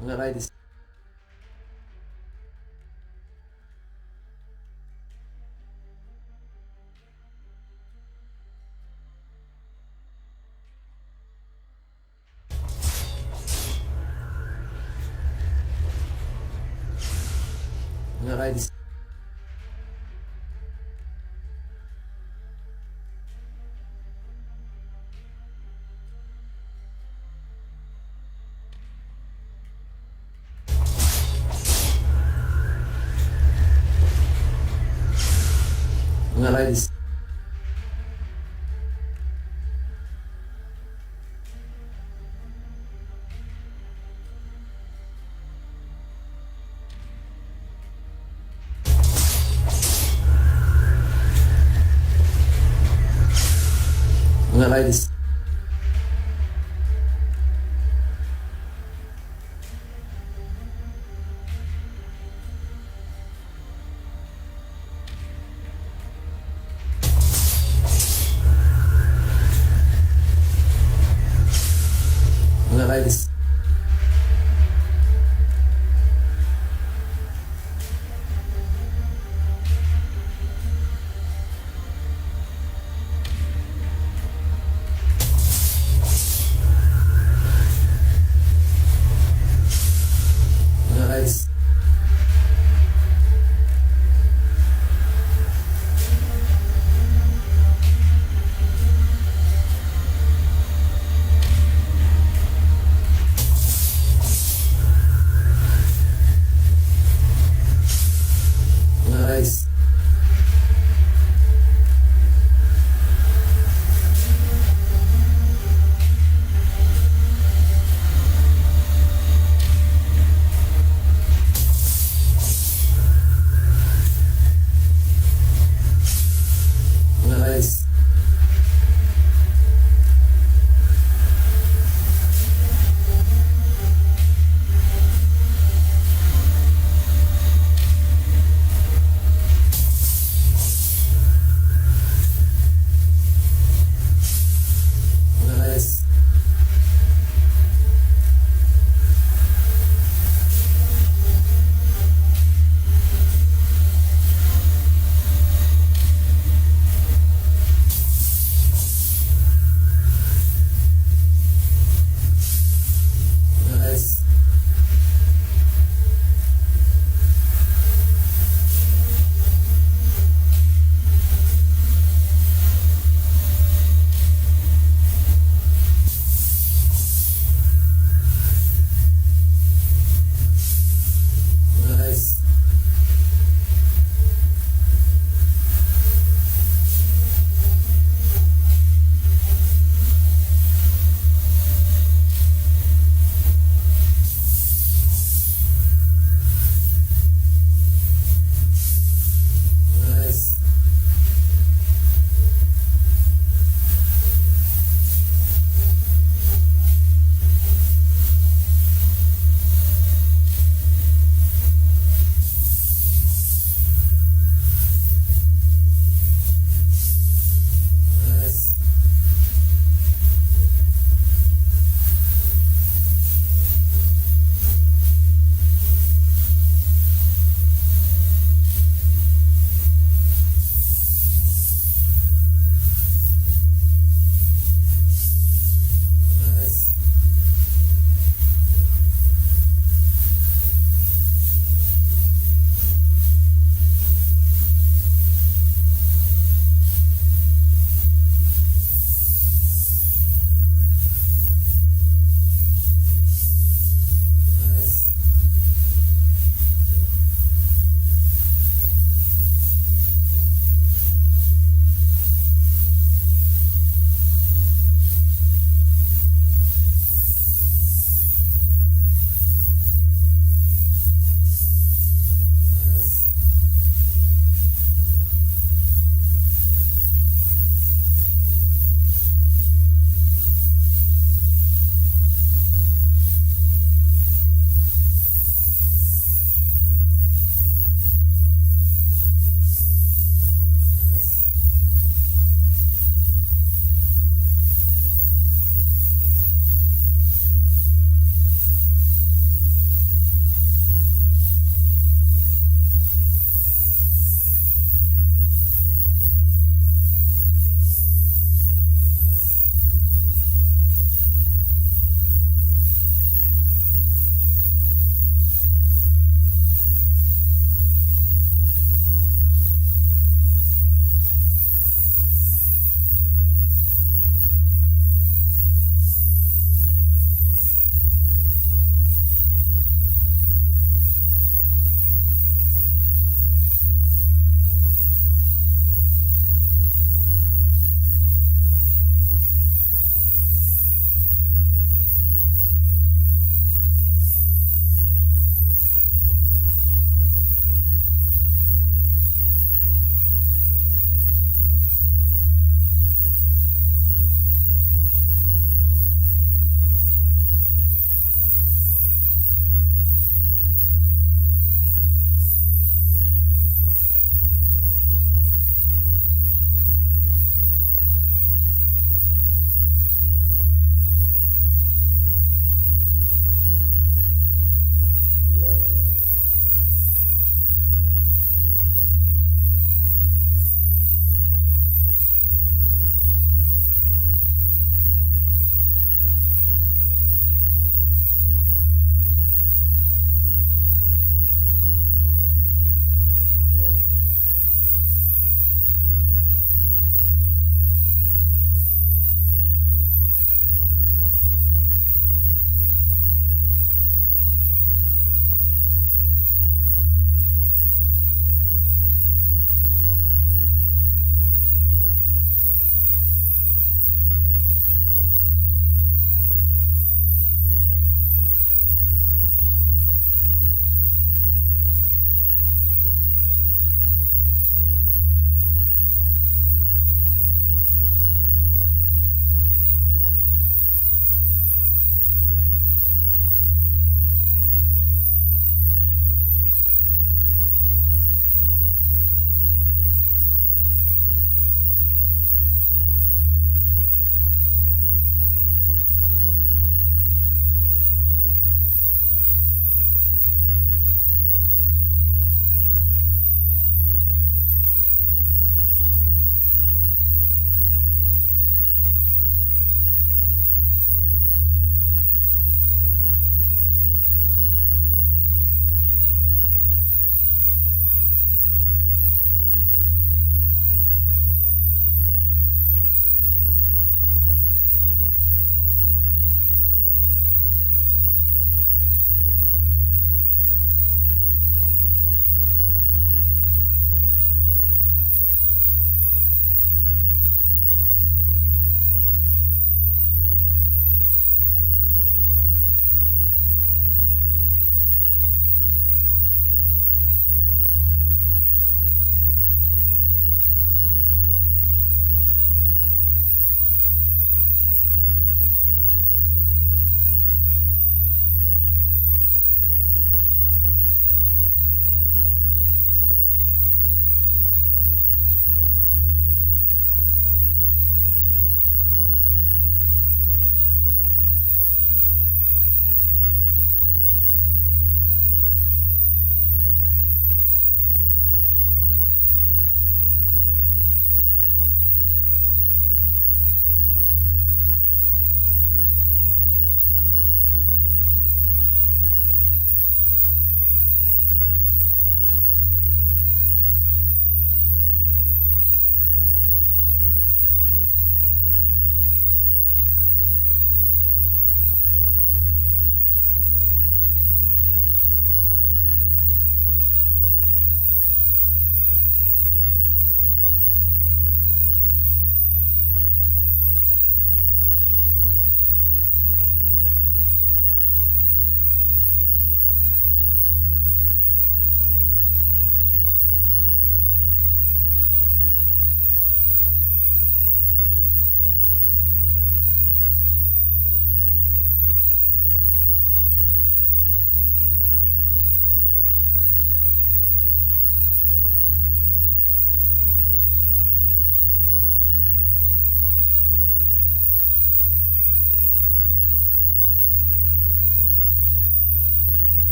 Mga guys, mga guys, mga guys, mga guys, mga guys,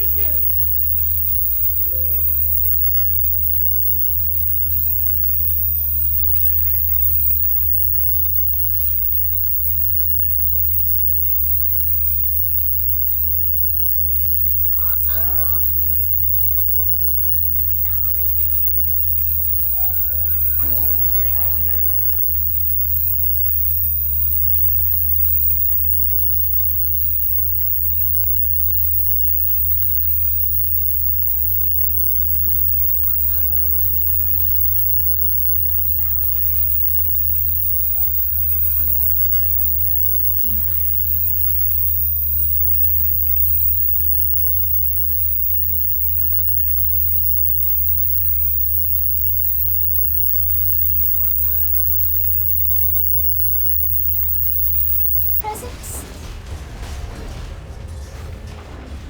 resumes. The battle resumes. Battle resumes. Denied. Battle resumes. Presents?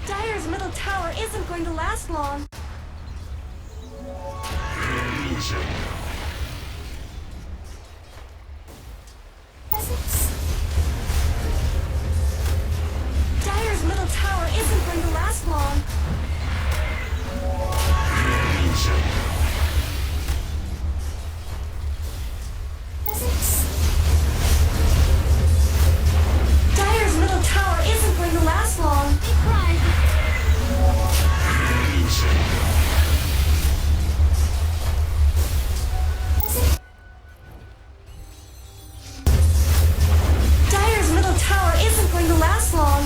Dire's middle tower isn't going to last long. Presents? Dire's middle tower isn't going to last long. Presents? Dire's middle tower isn't going to last long. Be quiet. Presents? Dire's middle tower isn't going to last long.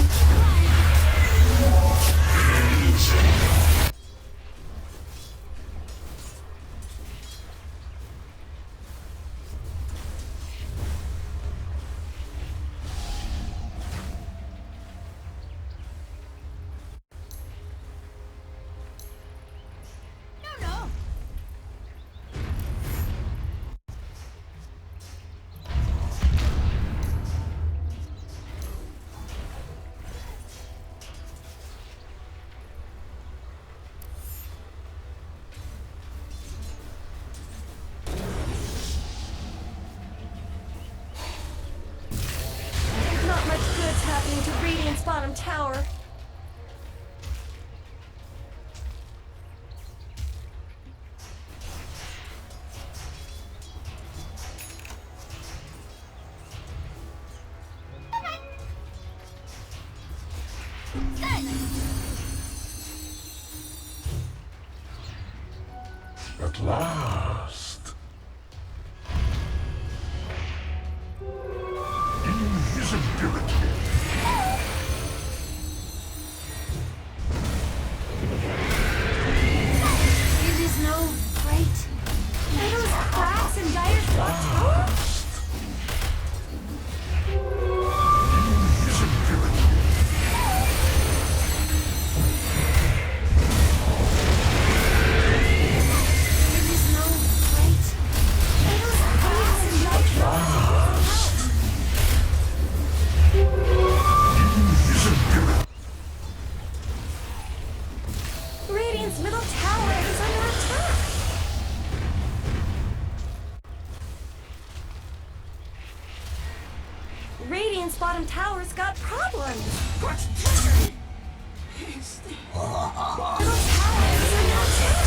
No, no. Not much good's happening to Radiant's bottom tower. At last. Invisibility. It is no great. Are those cracks in Dire's top tower? Invisibility. It is no great. Are those cracks in Dire's top tower? Invisibility. Radiant's middle tower is under attack. Radiant's bottom tower's got problems. Middle tower is under attack.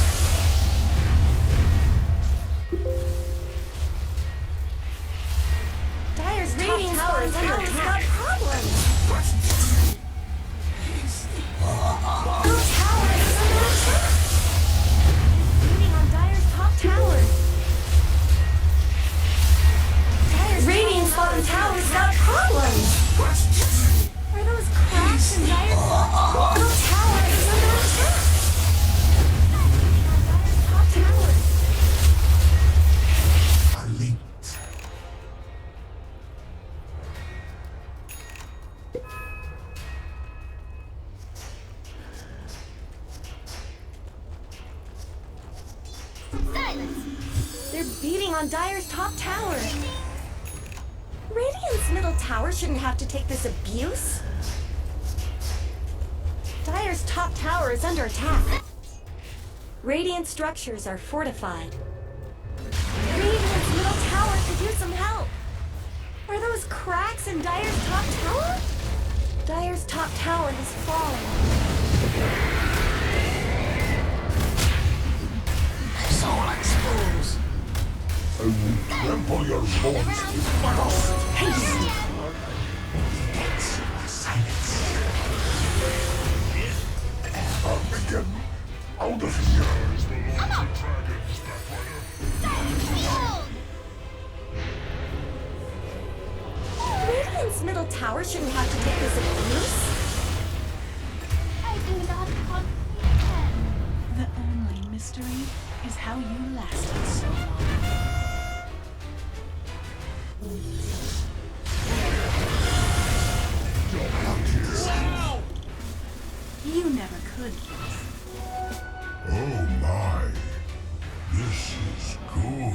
Dire's Radiant's bottom tower's got problems. Middle tower is under attack. Beating on Dire's top tower. Dire's Radiant's bottom tower's got problems. Are those cracks in Dire's middle tower is under attack? Beating on Dire's top tower. Elite. Silence. They're beating on Dire's top tower. Radiant's middle tower shouldn't have to take this abuse. Dire's top tower is under attack. Radiant structures are fortified. Radiant's middle tower could use some help. Are those cracks in Dire's top tower? Dire's top tower has fallen. soulless fools! I will trample your bones with frost. Excellent silence. Again, out of here. Radiant's middle tower shouldn't have to take this abuse. I do not comprehend. The only mystery is how you lasted so long. You never could. Oh my, this is good.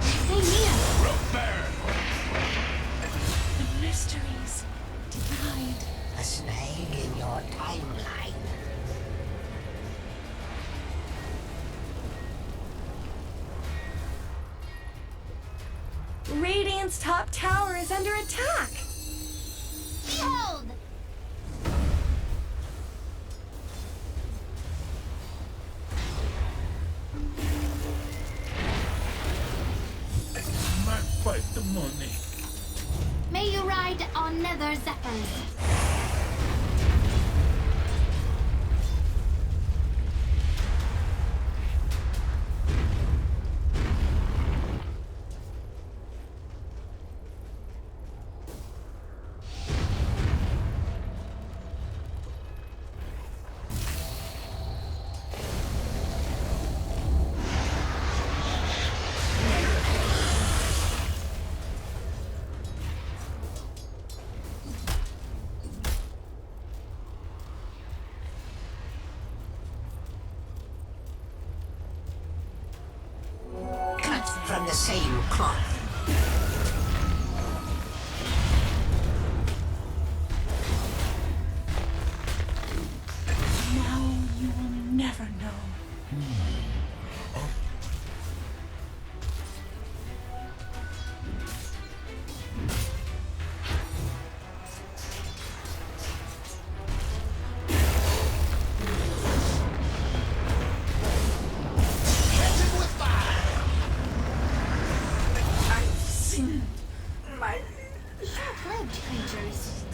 Stay near. The mysteries denied. A snag in your timeline. Radiant's top tower is under attack. Behold! Might fight the money. May you ride on nether zephyrs. Cut from the same cloth. Now you will never know. Catch him with fire! I've seen my... Short-lived creatures.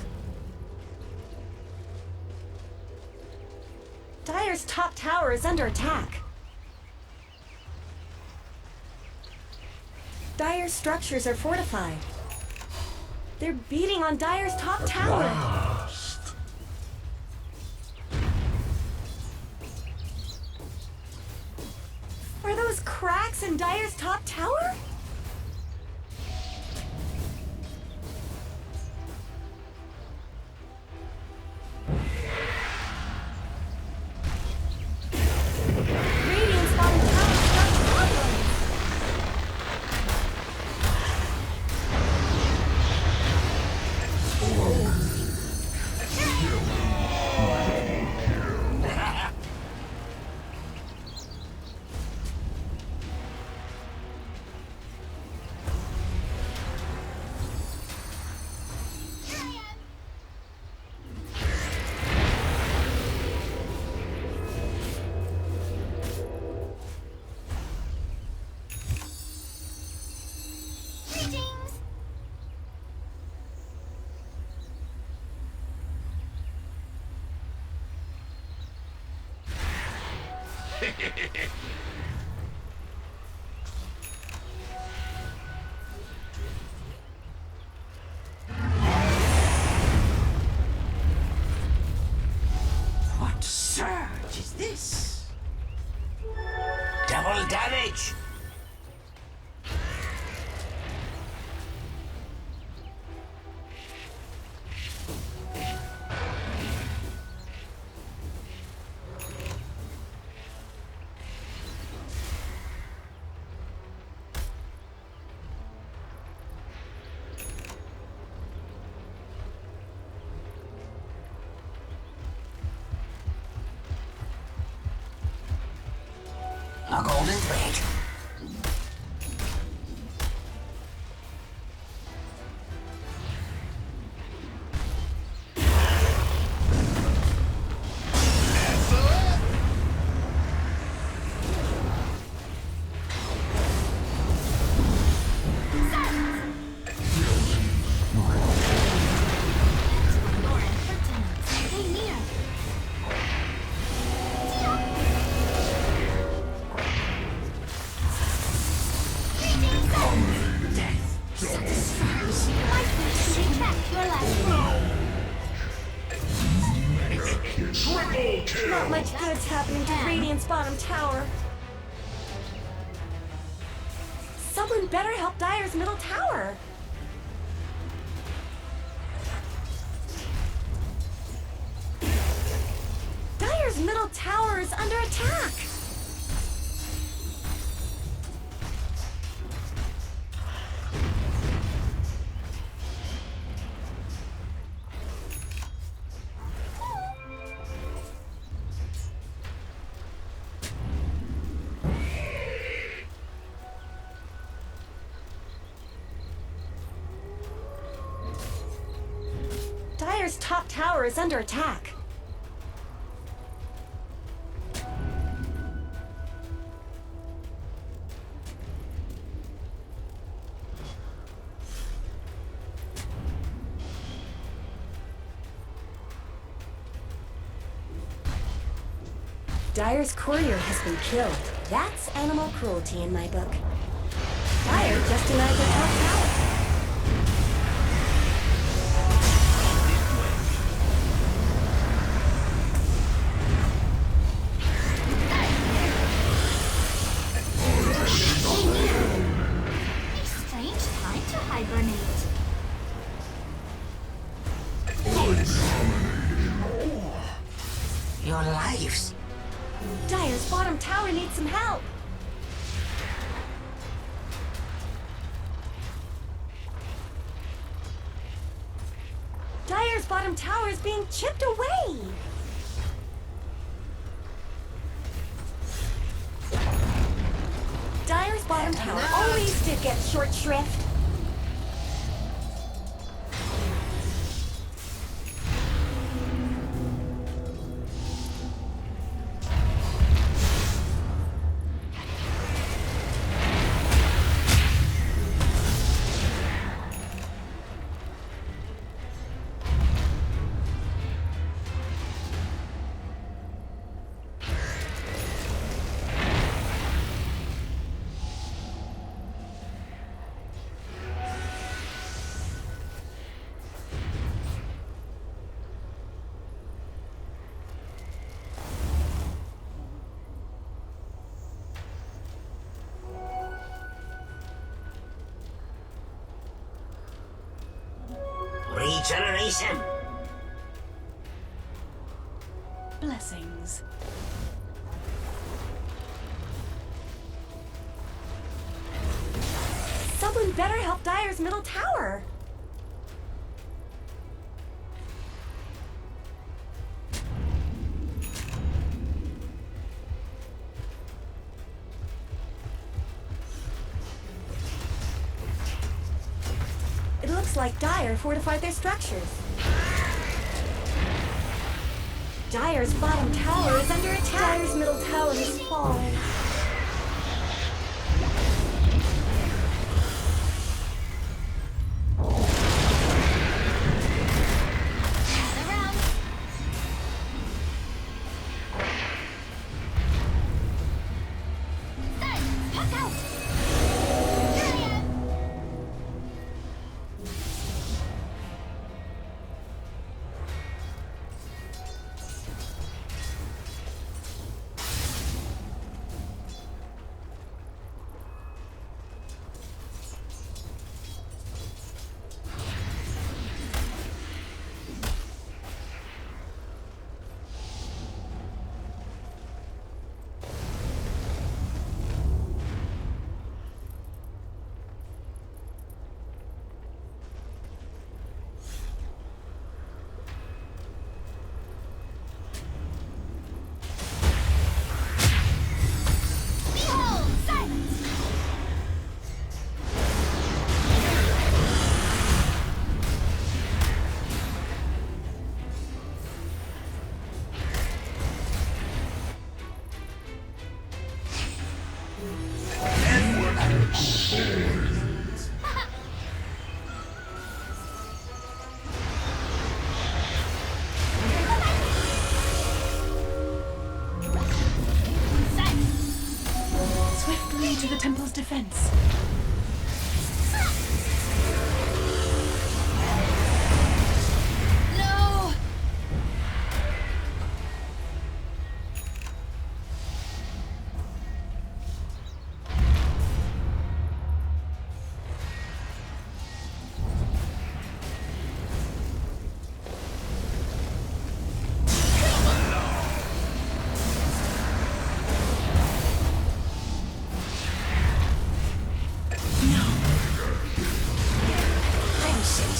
Dire's top tower is under attack. Dire's structures are fortified. They're beating on Dire's top tower. Last. Are those cracks in Dire's top tower? Radiant's bottom tower's got problems. Greetings. What surge is this? golden thread. Stay near. Retract your last move. Not much good's happening to Radiant's bottom tower. Someone better help Dire's middle tower. Dire's middle tower is under attack. Dire's top tower is under attack. Dire's courier has been killed. That's animal cruelty in my book. Dire just denied their top tower. A strange time to hibernate. Your lives. Dire's bottom tower needs some help. Dire's bottom tower is being chipped away. Dire's bottom tower always did get short shrift. Regeneration. Blessings. Someone better help Dire's middle tower. It looks like Dire fortified their structures. Dire's bottom tower is under attack. Dire's middle tower has fallen.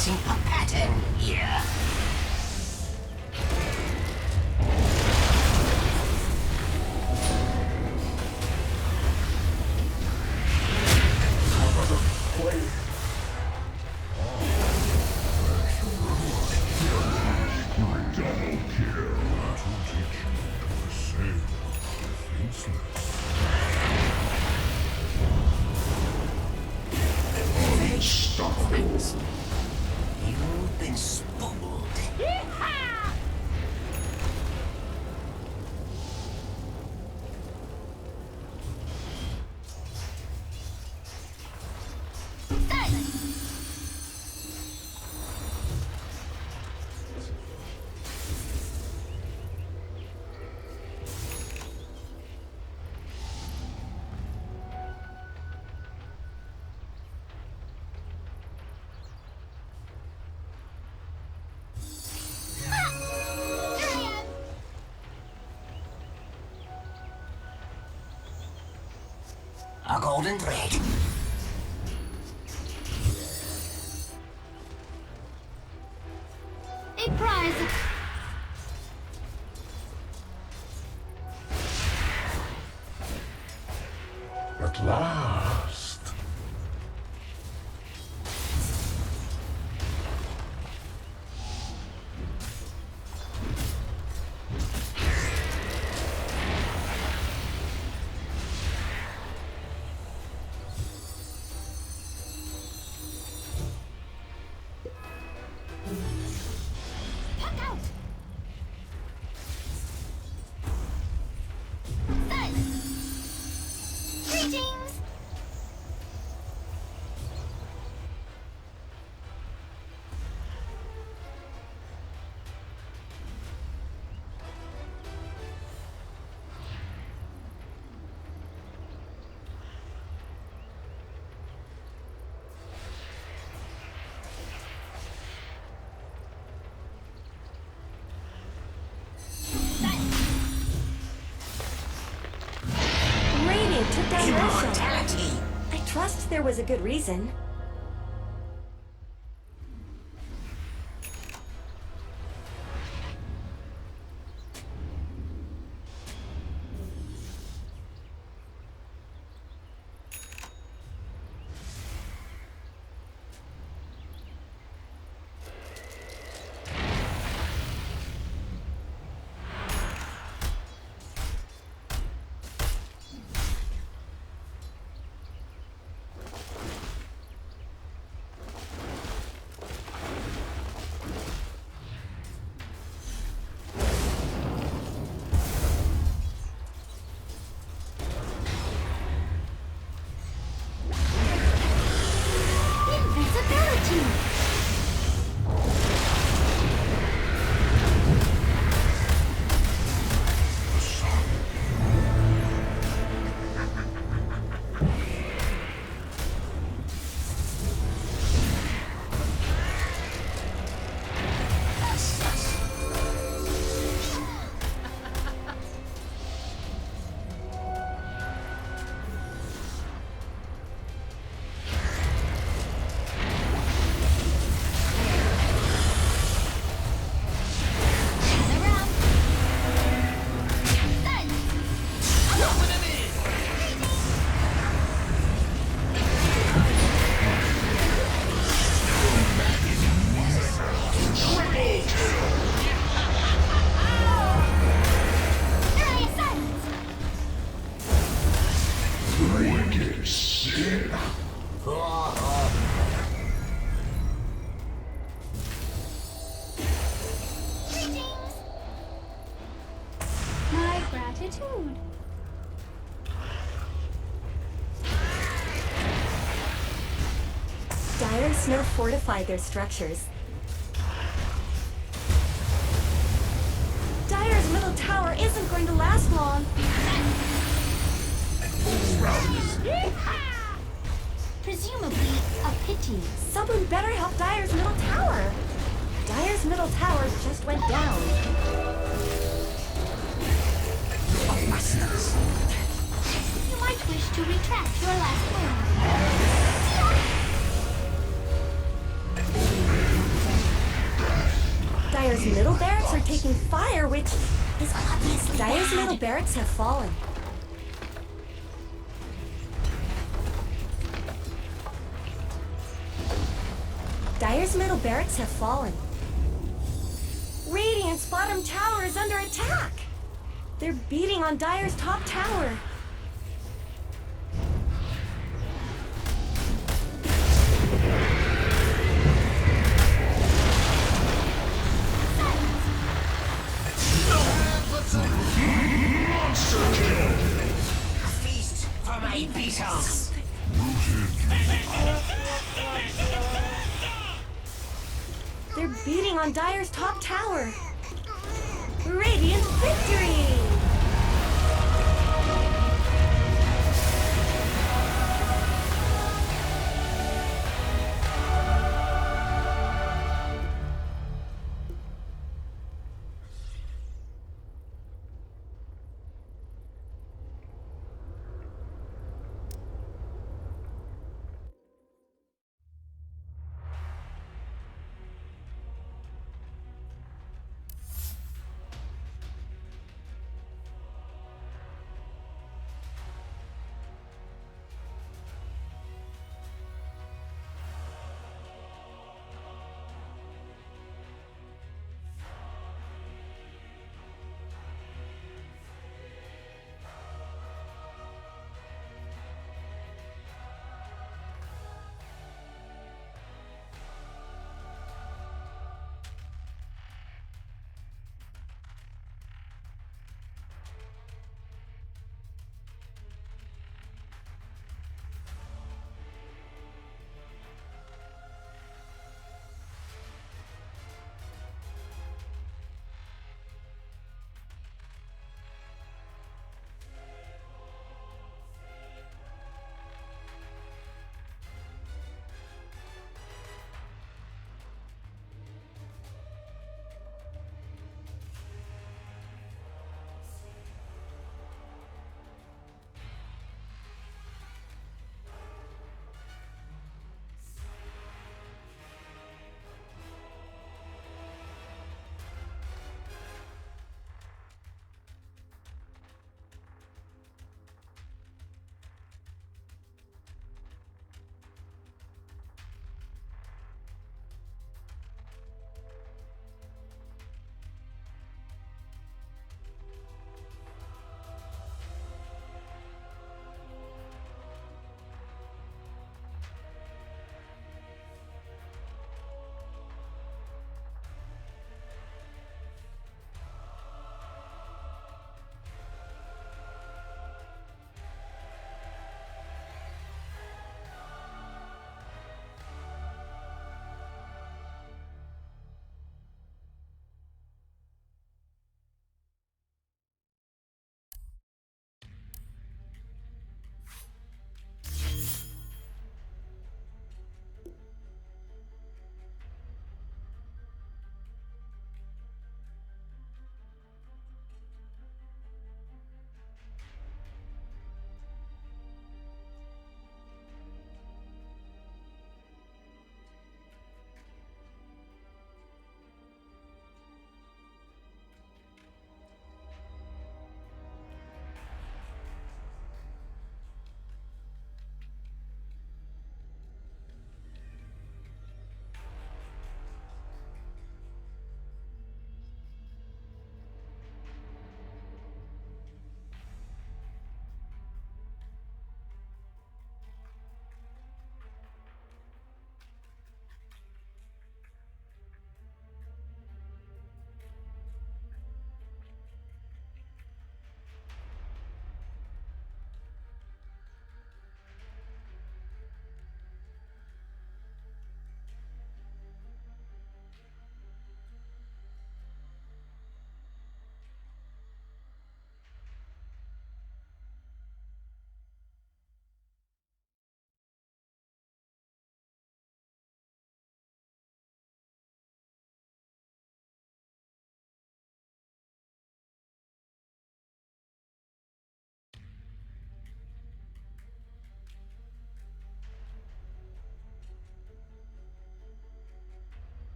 sensing a pattern here. Double kill. To teach you the same defenseless. Unstoppable. You've been spoiled. A golden thread. A prize. At last. Puck out. Greetings. Radiant took down Roshan. Immortality. I trust there was a good reason. Invisibility. Wicked sin. My gratitude. Dire and Snow fortified their structures. Dire's middle tower isn't going to last long. Presumably a pity. Someone better help Dire's middle tower. Dire's middle tower just went down. You might wish to retract your last move. Dire's middle barracks are taking fire, which is obviously Dire's middle barracks have fallen. Dire's middle barracks have fallen. Radiant's bottom tower is under attack. They're beating on Dire's top tower. Monster kill! A feast for my beetles. They're beating on Dire's top tower. Radiant victory!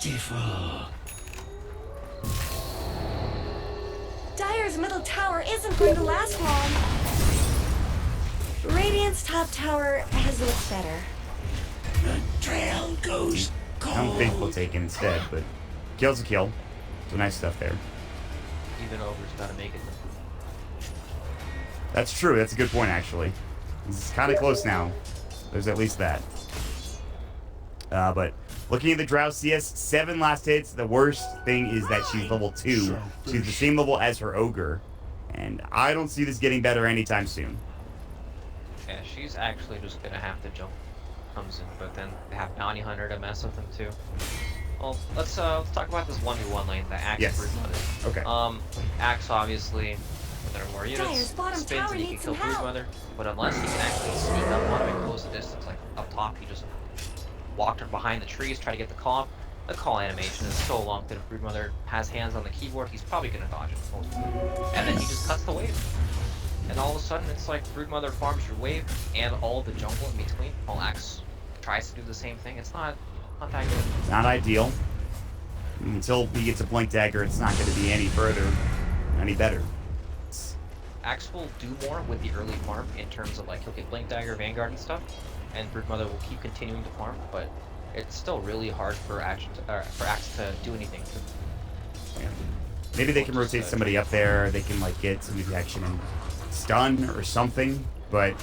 Beautiful. Dire's middle tower isn't going to last long. Radiant's top tower has looked better. The trail goes I don't think we'll cold. take it instead, but kill's a kill. Some nice stuff there. Even over's gotta make it. That's true. That's a good point, actually. It's kind of close now. There's at least that. But looking at the Drow CS, 7 last hits. The worst thing is that she's level 2. She's the same level as her Ogre. And I don't see this getting better anytime soon. Yeah, she's actually just gonna have to jump comes in, but then they have Bounty Hunter to mess with them too. Well, let's talk about this 1v1 lane, the Axe Yes. Broodmother. Okay. Axe obviously, when there are more Dire's units, bottom spins tower and he needs can some kill help. Broodmother, but unless he can actually sneak up on him and close the distance, like up top, he just walked her behind the trees, try to get the call. The call animation is so long that if Broodmother has hands on the keyboard, he's probably gonna dodge it most of the time. And then he just cuts the wave. And all of a sudden, it's like Broodmother farms your wave and all the jungle in between. While Axe tries to do the same thing. It's not that good. Not ideal. Until he gets a Blink Dagger, it's not going to be any further, any better. Axe will do more with the early farm in terms of like he'll get Blink Dagger, Vanguard, and stuff, and Broodmother will keep continuing to farm. But it's still really hard for Axe to do anything. Yeah. Maybe they can rotate somebody up there. They can like get some action and stun or something. But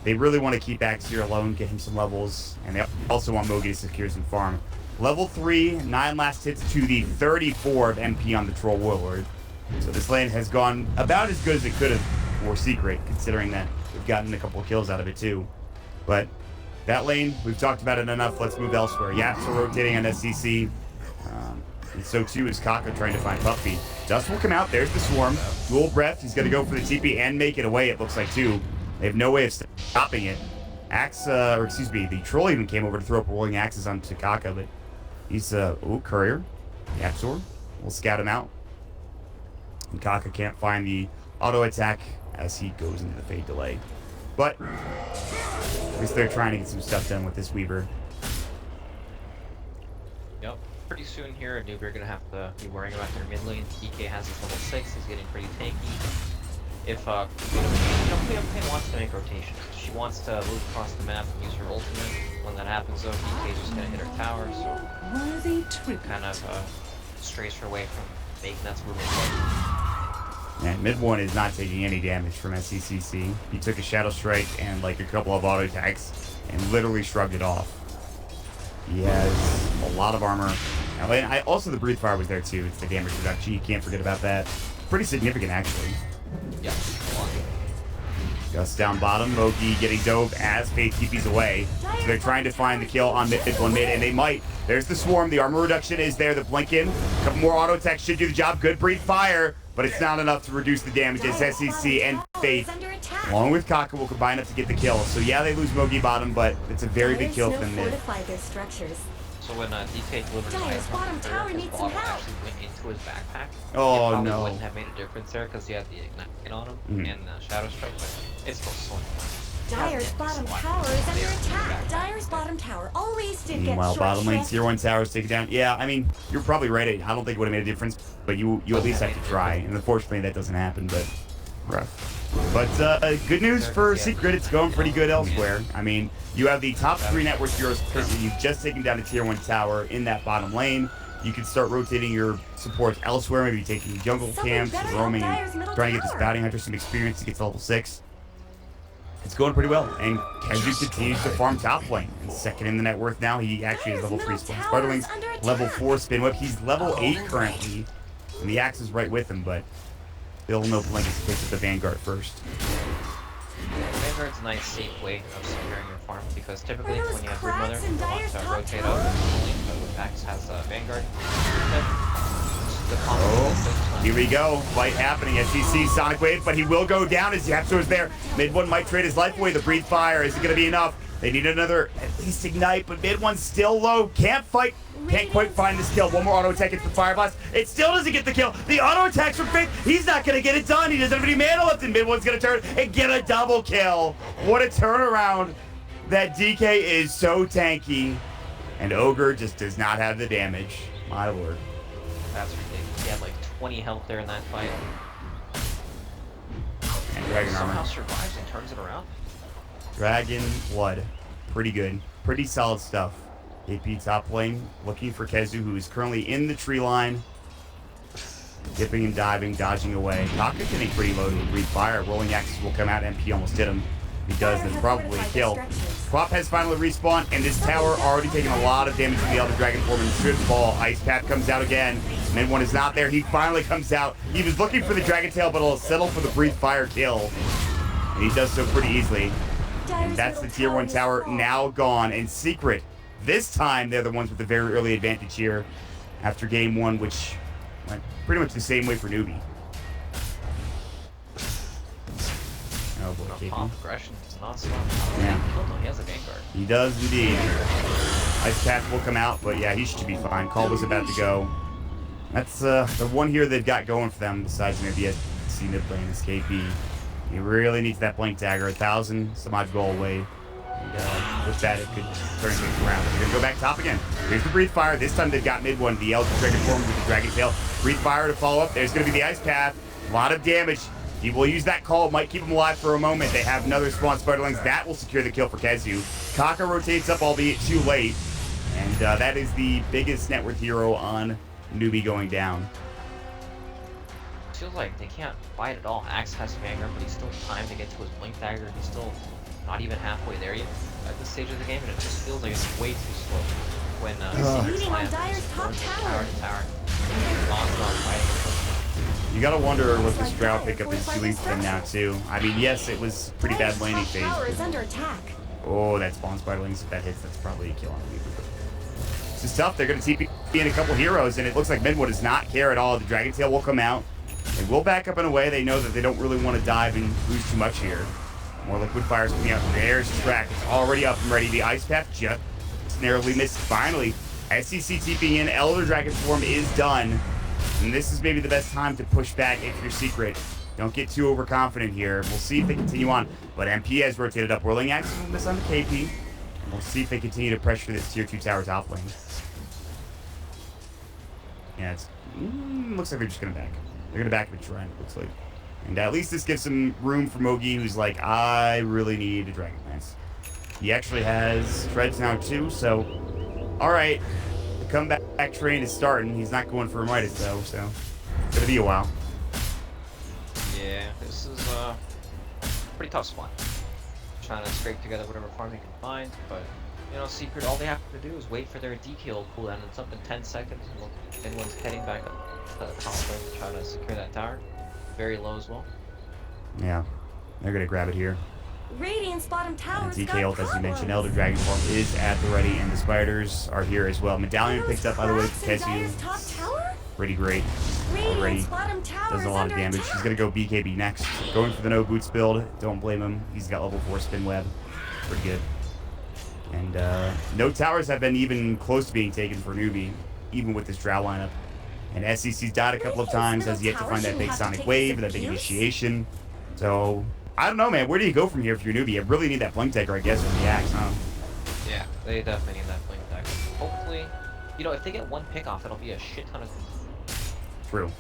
they really want to keep Axe here alone, get him some levels, and they also want Mogi to secure some farm. Level 3, 9 last hits to the 34 of MP on the Troll Warlord. So this lane has gone about as good as it could have for Secret, considering that we've gotten a couple of kills out of it too. But that lane, we've talked about it enough. Let's move elsewhere. Yaps are rotating on SCC. And so too is Kaka trying to find Puppy. Dust will come out. There's the Swarm. Dual Breath. He's going to go for the TP and make it away, it looks like, too. They have no way of stopping it. Axe, or excuse me, the Troll even came over to throw up rolling axes onto Kaka, but he's, ooh, Courier. Yapsor. We'll scout him out. And Kaka can't find the auto attack as he goes into the fade delay. But at least they're trying to get some stuff done with this Weaver. Yep. Pretty soon here, Noob, you're gonna have to be worrying about their mid lane. EK has his level 6. He's getting pretty tanky. If Pin wants to make rotations. She wants to move across the map and use her ultimate. When that happens, though, EK is just gonna hit her tower, so Worthy tribute. kind of strays her away from making that move. And mid one is not taking any damage from SCCC. He took a Shadow Strike and like a couple of auto attacks and literally shrugged it off. He has a lot of armor. And also the Breathe Fire was there too. It's the damage reduction. You can't forget about that. Pretty significant actually. Yeah, a lot. Gus down bottom. Mogi getting dove as Faith TP's away. So they're trying to find the kill on mid one mid, and they might. There's the Swarm. The armor reduction is there. The blink in. A couple more auto attacks should do the job. Good Breathe Fire, but it's not enough to reduce the damage as SCC and Faith, along with Kaka, will combine up to get the kill. So yeah, they lose Mogi bottom, but it's a very big kill for them mid. Fortify their structures. So when DK delivered his Dire's item, bottom tower his needs some bottle help. actually went into his backpack. Oh, it probably no. wouldn't have made a difference there because he had the ignite on him Mhm. and Shadow Strike, but it's still so important. Dire's bottom tower is under attack. Dire's bottom tower always did get Meanwhile, short bottom lane shrift. tier 1 towers taken down. Yeah, I mean, you're probably right. I don't think it would have made a difference, but you at least have to try. And unfortunately, that doesn't happen, but rough. But good news for Secret. It's going pretty good elsewhere. I mean, you have the top 3 network heroes currently. You've just taken down a tier 1 tower in that bottom lane. You can start rotating your supports elsewhere, maybe taking jungle camps, roaming, and trying to get this bounty hunter some experience to get to level 6. It's going pretty well, and Kenji continues to farm top lane. And second in the net worth now, he actually is level 3 Spartaling's level 4 spin whip. He's level 8 currently, and the axe is right with him, but still no Palinkas picks up the Vanguard first. Vanguard's a nice safe way of securing your farm because typically Are those when you have cracks Broodmother, in you want Dire's to top rotate tower? up, but Axe has Vanguard. The Oh, here we go. Fight happening as he sees Sonic Wave, but he will go down as Yapso's there. Mid one might trade his life away. The Breathe Fire, is it going to be enough? They need another, at least Ignite, but mid one's still low. Can't fight. Can't quite find this kill. One more auto attack into the Fire Blast. It still doesn't get the kill. The auto attacks from Faith. He's not going to get it done. He doesn't have any mana left, and mid one's going to turn and get a double kill. What a turnaround. That DK is so tanky. And Ogre just does not have the damage. My lord. That's ridiculous. He had like 20 health there in that fight. And Dragon Somehow Armor. survives and turns it around. Dragon Blood. Pretty good. Pretty solid stuff. AP top lane. Looking for Kezu, who is currently in the tree line. Dipping and diving, dodging away. Taka getting pretty low to breathe fire. Rolling axes will come out. MP almost did him. He does, that's probably a kill. Quap has finally respawned, and this tower already taking a lot of damage from the Elder Dragon Form and should fall. Ice Path comes out again. Mid one is not there. He finally comes out. He was looking for the Dragon Tail, but he'll settle for the Breathe Fire kill. And he does so pretty easily. And that's the tier 1 tower now gone. And Secret, this time they're the ones with the very early advantage here after game 1, which went pretty much the same way for Newbie. Oh boy, KP. Pop aggression does not stop. Yeah. Oh no, he has a Vanguard. He does indeed. Ice Path will come out, but yeah, he should be fine. Call was about to go. That's the one here they've got going for them, besides maybe SC mid lane is KP. He really needs that Blink Dagger, 1,000 some odd goal away. And with that, it could turn things around. They're going to go back top again. Here's the Breathe Fire. This time they've got mid one, the Elder Dragon Form with the Dragon Tail. Breathe Fire to follow up. There's going to be the Ice Path. A lot of damage. He will use that call. It might keep him alive for a moment. They have another spawn Spiderlings. That will secure the kill for Kezu. Kaka rotates up, albeit too late. And that is the biggest net worth hero on Newbie going down. Feels like they can't fight at all. Axe has Vanguard, but he's still time to get to his Blink Dagger. He's still not even halfway there yet at this stage of the game, and it just feels like it's way too slow. When Secret's Leading on land Dire's just top goes from tower. tower to tower. Non-stop fighting. You gotta wonder what this Drow pickup is doing for them now, too. I mean, yes, it was pretty bad laning phase. Tower is under attack. Oh, that spawn Spiderlings. If that hits, that's probably a kill on Weaver. This is tough. They're going to TP in a couple heroes, and it looks like Midwood does not care at all. The Dragon Tail will come out. They will back up in a way. They know that they don't really want to dive and lose too much here. More Liquid Fire's coming out. There's the track. It's already up and ready. The Ice Path just narrowly missed. Finally, SCC TPing in. Elder Dragon's Form is done. And this is maybe the best time to push back if you're Secret. Don't get too overconfident here. We'll see if they continue on. But MP has rotated up. Whirling Axe will miss on the KP. And we'll see if they continue to pressure this tier 2 tower top lane. Yeah, it's looks like they're just going to back. They're going to back with Trent, looks like. And at least this gives some room for Mogi, who's like, I really need a Dragon Lance. He actually has Treads now, too, so... Alright. The comeback train is starting. He's not going for Midas, though, so... It's going to be a while. Yeah, this is a pretty tough spot. Trying to scrape together whatever farm they can find, but... You know, Secret, all they have to do is wait for their D-kill cooldown. It's up in 10 seconds, and anyone's heading back up to the top lane to try to secure that tower. Very low as well. Yeah. They're going to grab it here. Radiant's bottom tower's DK got ult, as you mentioned, problems. Elder Dragon Form is at the ready, and the spiders are here as well. Medallion picked up, by the way, for Cracks in Dire's top Kezu. tower? Pretty great. Already Radiant's bottom tower does a is lot of under damage. attack. He's going to go BKB next. Going for the no boots build. Don't blame him. He's got level 4 spin web. Pretty good. And no towers have been even close to being taken for Newbie, even with this Drow lineup. And SCC's died a couple of times, has yet to find that big Sonic Wave, that big initiation. So, I don't know, man. Where do you go from here if you're Newbie? You really need that Blink Dagger, I guess, from the Axe, huh? Yeah, they definitely need that Blink Dagger. Hopefully, you know, if they get one pick off, it'll be a shit ton of... True.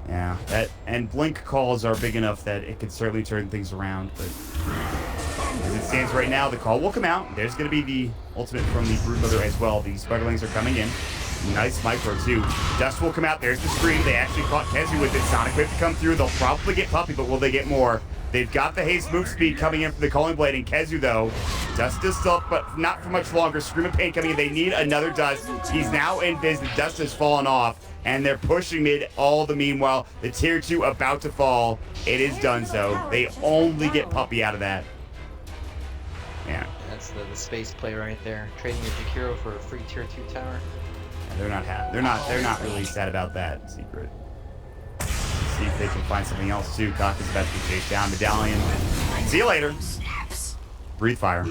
Yeah, that and Blink calls are big enough that it could certainly turn things around, but as it stands right now, the call will come out. There's going to be the ultimate from the Broodmother as well. The Spiderlings are coming in. Nice micro, too. Dust will come out. There's the screen. They actually caught Kezu with it. Sonic Wave to come through. They'll probably get Puppy, but will they get more? They've got the haste move speed coming in from the Calling Blade, and Kezu, though, Dust is still up, but not for much longer. Scream of Pain coming in. They need another Dust. He's now in biz. The Dust has fallen off, and they're pushing mid all the meanwhile. The tier 2 about to fall. It is done so. They only get Puppy out of that. Yeah. That's the space play right there. Trading your Jakiro for a free tier 2 tower. They're not happy. They're not really sad about that. Secret. See if they can find something else too. Kaka's about to be chased down. Medallion. See you later. Breathe fire.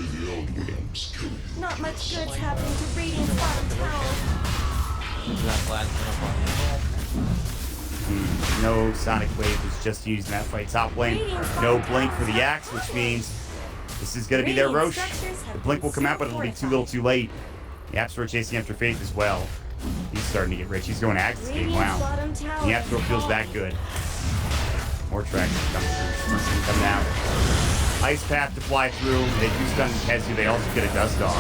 Not much good's happening to Radiant's bottom tower. That last No Sonic Wave was just used in that fight. Top lane. No Blink for the Axe, which means this is going to be their Roche. The Blink will come out, but it'll be too little too late. Yapsor chasing after Faith as well. He's starting to get rich. He's going Axe this game. Radiant's Wow. bottom tower Yapsor is feels that falling. good. More tracks coming through. Coming out. Ice Path to fly through. They do stun Kezu. They also get a dust off.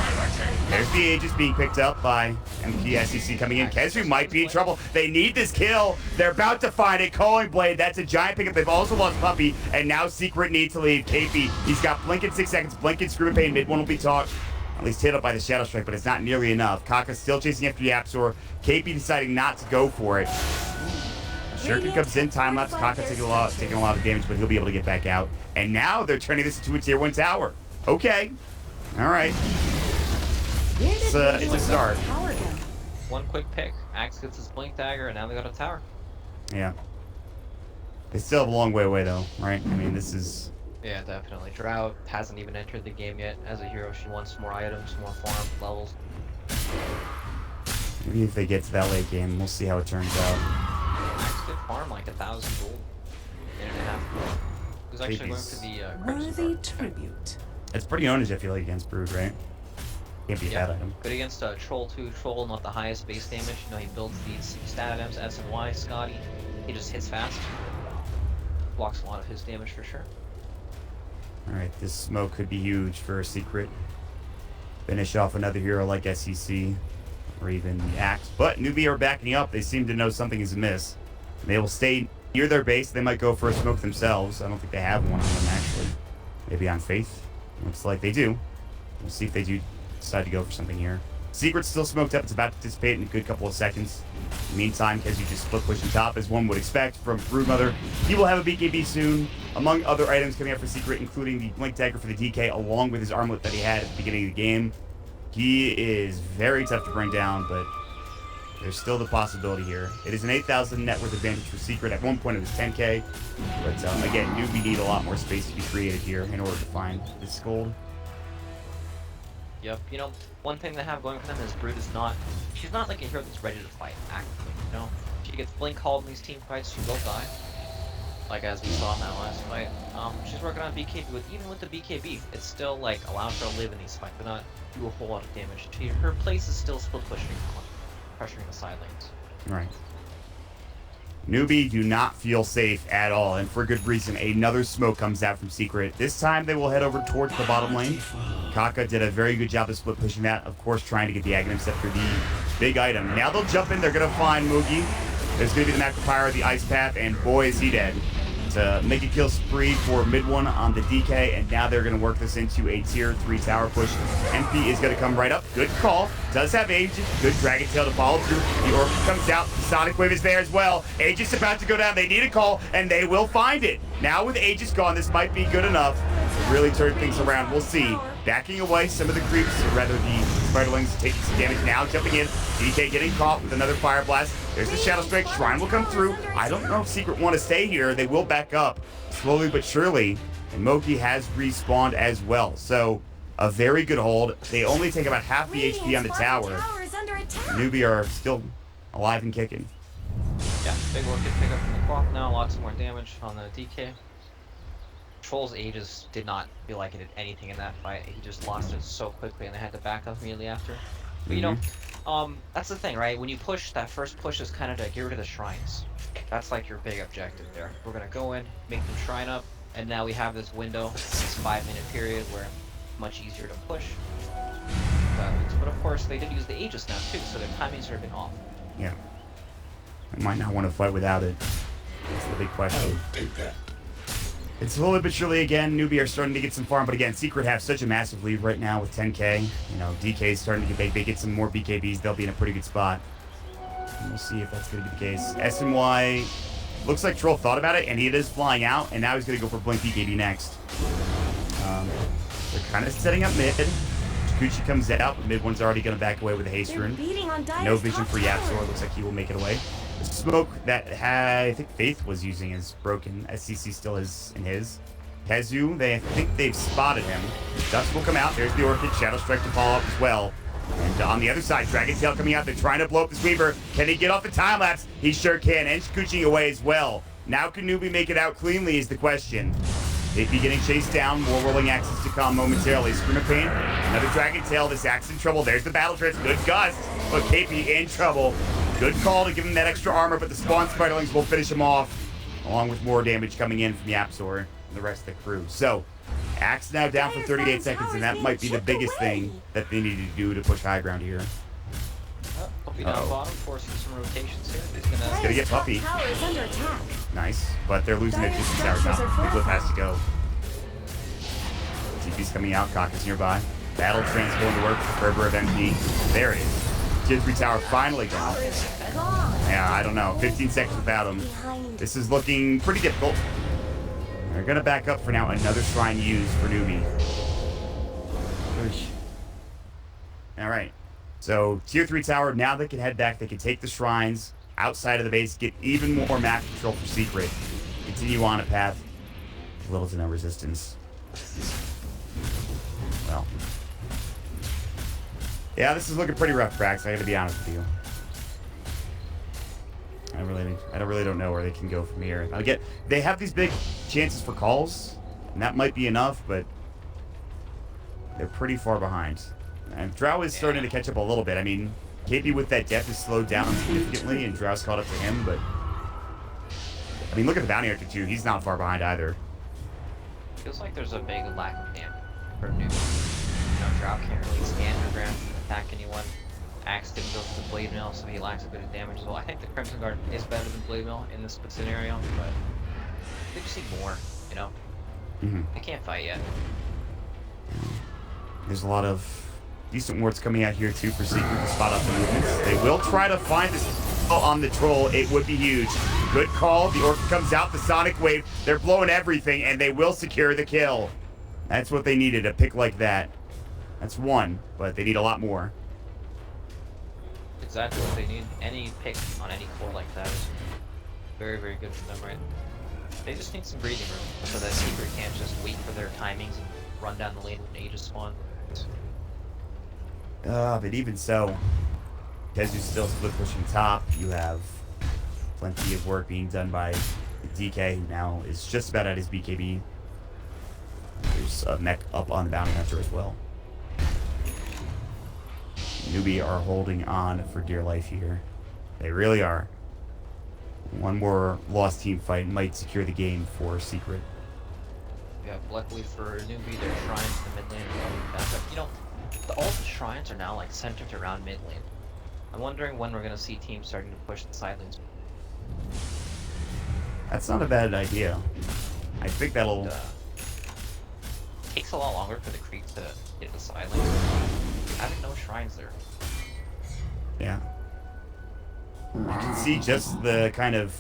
There's the Aegis being picked up by MP SEC coming in. Kezu might be in trouble. They need this kill. They're about to find it. Calling Blade. That's a giant pickup. They've also lost Puppy. And now Secret needs to leave. KP. He's got Blink in 6 seconds. Blink and Scream and Pain. Mid one will be taught. At least hit up by the Shadow Strike, but it's not nearly enough. Kaka's still chasing after Yapsor. KP deciding not to go for it. Shuriken comes in, time lapse. Kaka taking a lot of damage, but he'll be able to get back out. And now they're turning this into a tier 1 tower. Okay. All right. It's a start. One quick pick. Axe gets his blink dagger, and now they got a tower. Yeah. They still have a long way away, though, right? I mean, this is... Yeah, definitely. Drought hasn't even entered the game yet. As a hero, she wants more items, more farm levels. Maybe if they get to that late game, we'll see how it turns out. Axe did farm like 1,000 gold in and a half. He was actually going for the Crimson Worthy Guard. tribute. It's pretty ownage, I feel like, against Brood, right? Can't be a bad item. Good against Troll 2. Troll, not the highest base damage. You know, he builds these stat items, S and Y, Scotty. He just hits fast. Blocks a lot of his damage for sure. Alright, this smoke could be huge for a Secret. Finish off another hero like SEC. Or even the Axe. But Newbie are backing up. They seem to know something is amiss. They will stay near their base. They might go for a smoke themselves. I don't think they have one on them, actually. Maybe on Faith. Looks like they do. We'll see if they do decide to go for something here. Secret's still smoked up. It's about to dissipate in a good couple of seconds. In the meantime, Kezu just split pushing top, as one would expect from Broodmother. He will have a BKB soon, among other items coming up for Secret, including the Blink Dagger for the DK, along with his armlet that he had at the beginning of the game. He is very tough to bring down, but there's still the possibility here. It is an 8,000 net worth advantage for Secret. At one point it was 10k, but again, Newbie need a lot more space to be created here in order to find this gold. Yep, you know, one thing they have going for them is Brood is not, she's not like a hero that's ready to fight actively, you know? She gets blink called in these team fights, she will die. Like as we saw in that last fight. She's working on BKB, but even with the BKB, it's still like allows her to live in these fights, but not do a whole lot of damage. Her place is still split pushing, pressuring the side lanes. Right. Newbie do not feel safe at all, and for good reason. Another smoke comes out from Secret. This time they will head over towards the bottom lane. Kaka did a very good job of split pushing that, of course trying to get the Aghanim Scepter, the big item. Now they'll jump in, they're going to find Mugi. There's going to be the Macro Pyre, the Ice Path, and boy is he dead. To make a kill spree for mid one on the DK, and now they're going to work this into a tier 3 tower push. MP is going to come right up. Good call. Does have Aegis. Good Dragon Tail to follow through. The Orchid comes out. The Sonic Wave is there as well. Aegis about to go down. They need a call, and they will find it. Now with Aegis gone, this might be good enough to really turn things around. We'll see. Backing away some of the creeps, or rather the Spiderlings taking some damage now. Jumping in. DK getting caught with another Fire Blast. There's the Shadow Strike. Shrine will come through. I don't know if Secret want to stay here. They will back up slowly but surely. And Moki has respawned as well. So a very good hold. They only take about half the HP on the tower. Newbie are still alive and kicking. Yeah, big Orchid pick up from the clock now. Lots more damage on the DK. Troll's Aegis did not feel like it did anything in that fight. He just lost it so quickly and they had to back up immediately after. But you know, that's the thing, right? When you push, that first push is kind of to get rid of the shrines. That's like your big objective there. We're gonna go in, make them shrine up, and now we have this window, this 5-minute period where it's much easier to push. But of course, they did use the Aegis now too, so their timings are a bit off. Yeah. I might not want to fight without it. That's the big question. I'll take that. It's slowly but surely again, Newbie are starting to get some farm, but again, Secret have such a massive lead right now with 10k. You know, DK is starting to get, they get some more BKBs, they'll be in a pretty good spot. And we'll see if that's going to be the case. SNY looks like Troll thought about it, and he is flying out, and now he's going to go for Blink BKB next. They're kind of setting up mid. Gucci comes out, but mid one's already going to back away with a haste rune. No vision for Yapsor. Looks like he will make it away. The smoke that I think Faith was using is broken. SCC still is in his. Kezu, I think they've spotted him. Dust will come out. There's the Orchid. Shadow Strike to follow up as well. And on the other side, Dragon Tail coming out. They're trying to blow up this Weaver. Can he get off the time lapse? He sure can. And Scooching away as well. Now can Newbie make it out cleanly is the question. KP getting chased down. More rolling axes to come momentarily. Scream of Pain. Another Dragon Tail. This axe in trouble. There's the battle trance. Good gust. But KP in trouble. Good call to give him that extra armor, but the spawn spiderlings will finish him off, along with more damage coming in from Yapzor and the rest of the crew. So, axe now down for 38 seconds, and that might be the biggest thing that they need to do to push high ground here. Puppy down bottom, forcing some rotations here. He's Gonna get Puppy. Tower is under attack. Nice, but they're losing their distance hours now. Big Whip has to go. TP's coming out, Cock is nearby. Battle Trance going to work for Fervor of MP. There it is. Tier 3 tower finally gone. Yeah, I don't know. 15 seconds without him. This is looking pretty difficult. They're gonna back up for now. Another shrine used for newbie. Alright. So, Tier 3 tower, now they can head back. They can take the shrines outside of the base, get even more map control for Secret. Continue on a path. Little to no resistance. Well. Yeah, this is looking pretty rough, Brax. I gotta be honest with you. I really don't know where they can go from here. They have these big chances for calls, and that might be enough, but they're pretty far behind. And Drow is starting to catch up a little bit. I mean, KP with that death is slowed down significantly, and Drow's caught up to him, but I mean, look at the Bounty Hunter too. He's not far behind either. Feels like there's a big lack of damage for newbies. You know, Drow can't really stand her ground and attack anyone. Axe didn't go for the Blade Mill, so he lacks a bit of damage. So I think the Crimson Guard is better than Blade Mill in this scenario, but they just need more, you know? They can't fight yet. There's a lot of decent wards coming out here too for Secret to spot out the movements. They will try to find this on the troll. It would be huge. Good call. The Orc comes out, the Sonic Wave. They're blowing everything, and they will secure the kill. That's what they needed, a pick like that. That's one, but they need a lot more. Exactly what they need. Any pick on any core like that is very, very good for them, right? They just need some breathing room so that Secret can't just wait for their timings and run down the lane when Aegis spawn. But even so, Tezu's still split pushing top. You have plenty of work being done by DK, who now is just about at his BKB. There's a mech up on the Bounty Hunter as well. Newbie are holding on for dear life here. They really are. One more lost team fight might secure the game for Secret. Yeah, luckily for Newbie, their shrines in the mid lane are coming back up. You know, all the shrines are now like centered around mid lane. I'm wondering when we're gonna see teams starting to push the side lanes. That's not a bad idea. I think that'll... takes a lot longer for the creep to hit the side lanes. Having no shrines there. Yeah. You can see just the kind of,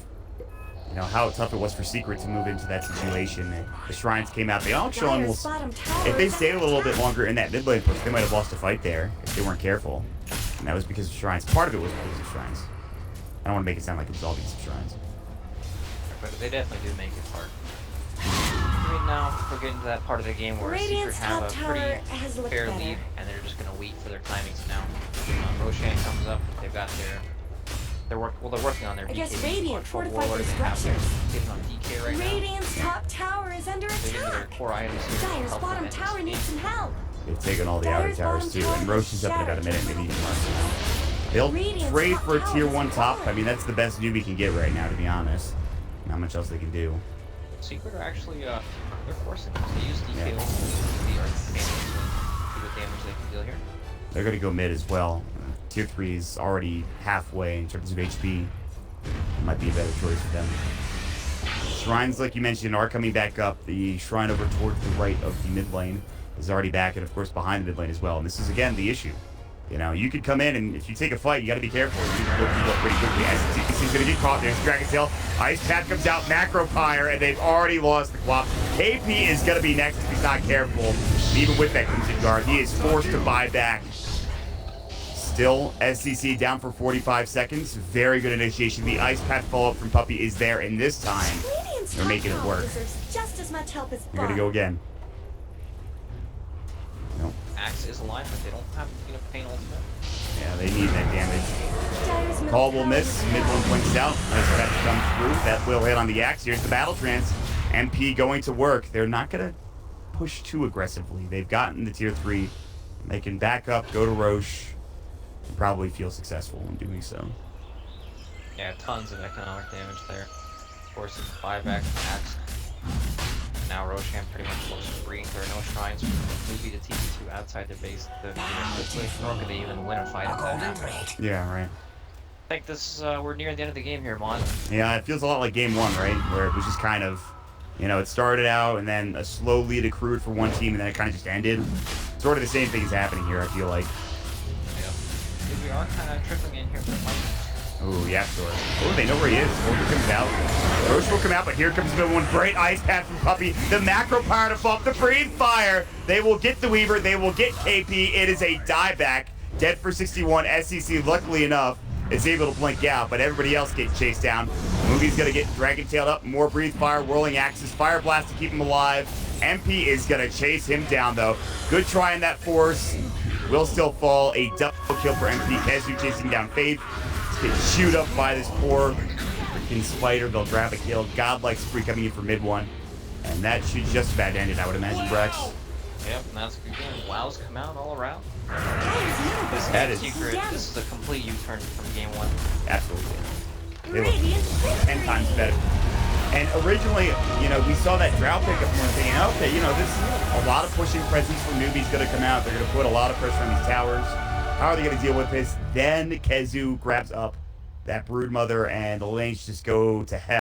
you know, how tough it was for Secret to move into that situation. The shrines came out. They all show almost... If they stayed a little bit longer in that mid lane push, they might have lost a fight there if they weren't careful. And that was because of shrines. Part of it was because of shrines. I don't want to make it sound like it was all because of shrines. But they definitely do make it hard. I mean, now we're getting to that part of the game where Secret have a pretty fair lead, and they're just gonna wait for their timings now. Roshan comes up, they've got their... they're working on their Against DK. Radiant fortified Warlord with and have their structures. getting on DK right now. Radiant's top tower is under They're getting their attack. core items here to Dire's help bottom them in tower this needs some game. help. They've taken all the outer towers too, and Roche is up in about a minute, maybe even less. They'll trade for a tier 1 top. I mean, that's the best newbie can get right now, to be honest. Not much else they can do. Secret are actually, they're forcing them to use DK only to the Arc Companions and see what damage they can deal here. They're going to go mid as well. Tier 3 is already halfway in terms of HP. Might be a better choice for them. Shrines, like you mentioned, are coming back up. The shrine over towards the right of the mid lane is already back, and of course behind the mid lane as well. And this is, again, the issue. You know, you could come in, and if you take a fight, you got to be careful. You can blow people up pretty quickly. STC's going to get caught. There's Dragon Tail. Ice Path comes out, Macro Pyre, and they've already lost the Quap. KP is going to be next if he's not careful. Even with that Crimson Guard, he is forced to buy back. Still, SCC down for 45 seconds. Very good initiation. The Ice Path follow-up from Puppy is there, and this time, they're making it work. Just as much help as They're going to go again. Nope. Axe is alive, but they don't have Pain ultimate. Yeah, they need that damage. Call will miss. Mid one points out. Nice Path comes through. That will hit on the Axe. Here's the Battle Trance. MP going to work. They're not going to push too aggressively. They've gotten the tier 3. They can back up, go to Roche, and probably feel successful in doing so. Yeah, tons of economic damage there. Forces 5x max. Now Roshan pretty much looks free. There are no shrines for Movie to TP2 outside their base. Nor could they even win a fight if that happened. Yeah, right. I think this we're near the end of the game here, Mon. Yeah, it feels a lot like game 1, right? Where it was just kind of, you know, it started out and then a slow lead accrued for one team and then it kind of just ended. Sort of the same thing is happening here, I feel like. Yeah. We are kind of trickling in here for the fight. Oh, yeah, sure. Oh, they know where he is. Soldier comes out. Roche will come out, but here comes the one. Great ice path from Puppy. The macro power to bump the breathe fire. They will get the Weaver. They will get KP. It is a dieback. Dead for 61. SCC, luckily enough, is able to blink out, but everybody else gets chased down. Movie's going to get dragon-tailed up. More breathe fire. Whirling axes. Fire blast to keep him alive. MP is going to chase him down, though. Good try in that force. Will still fall. A double kill for MP. Kezu chasing down Faith. Get chewed up by this poor freaking spider. They'll grab a kill. Godlike spree coming in for mid 1. And that should just about end it, I would imagine, Brex. Yep, and that's a good game. WoW's come out all around. That is secret. This is a complete U-turn from game 1. absolutely. They look 10 times better. And originally, you know, we saw that drought pickup and we're thinking, okay, you know, this a lot of pushing presence from newbies going to come out. They're going to put a lot of pressure on these towers. How are they going to deal with this? Then Kezu grabs up that Broodmother and the lanes just go to hell.